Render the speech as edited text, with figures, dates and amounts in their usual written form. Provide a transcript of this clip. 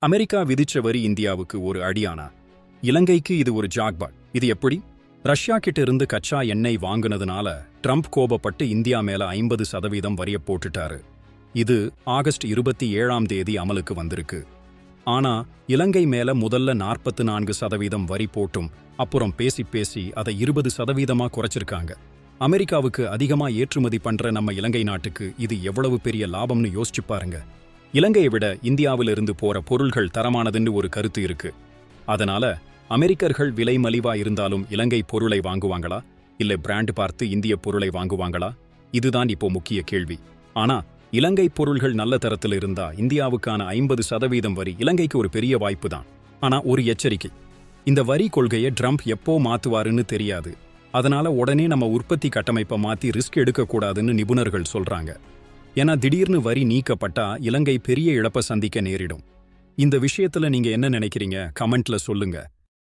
America விதிச்ச வரி இந்தியாவுக்கு ஒரு அடியானா? இலங்கைக்கு இது ஒரு ஜாக்பாட். இது எப்படி? ரஷ்யா கிட்ட இருந்து கச்சா எண்ணெய் வாங்குனதுனால ட்ரம்ப் கோபப்பட்டு இந்தியா மேல 50% வரிய போட்டுட்டாரு. இது ஆகஸ்ட் 27 அமலுக்கு வந்திருக்கு. ஆனா இலங்கை மேல முதல்ல 44% வரி போட்டும் அப்புறம் பேசி அதை 20% குறைச்சிருக்காங்க. அமெரிக்காவுக்கு அதிகமா ஏற்றுமதி பண்ற நம்ம இலங்கை நாட்டுக்கு இது எவ்வளவு பெரிய லாபம்னு யோசிச்சு பாருங்க. இலங்கையை விட இந்தியாவிலிருந்து போற பொருள்கள் தரமானதுன்னு ஒரு கருத்து இருக்கு. அதனால அமெரிக்கர்கள் விலை மலிவா இருந்தாலும் இலங்கை பொருளை வாங்குவாங்களா, இல்லை பிராண்ட் பார்த்து இந்திய பொருளை வாங்குவாங்களா? இதுதான் இப்போ முக்கிய கேள்வி. ஆனா இலங்கை பொருள்கள் நல்ல தரத்தில் இருந்தா இந்தியாவுக்கான 50% வரி இலங்கைக்கு ஒரு பெரிய வாய்ப்பு தான். ஆனா ஒரு எச்சரிக்கை, இந்த வரி கொள்கையை ட்ரம்ப் எப்போ மாத்துவாருன்னு தெரியாது. அதனால உடனே நம்ம உற்பத்தி கட்டமைப்பை மாத்தி ரிஸ்க் எடுக்கக்கூடாதுன்னு நிபுணர்கள் சொல்றாங்க. ஏன்னா திடீர்னு வரி நீக்கப்பட்டா இலங்கை பெரிய இழப்பை சந்திக்க நேரிடும். இந்த விஷயத்துல நீங்க என்ன நினைக்கிறீங்க? கமெண்ட்ல சொல்லுங்க.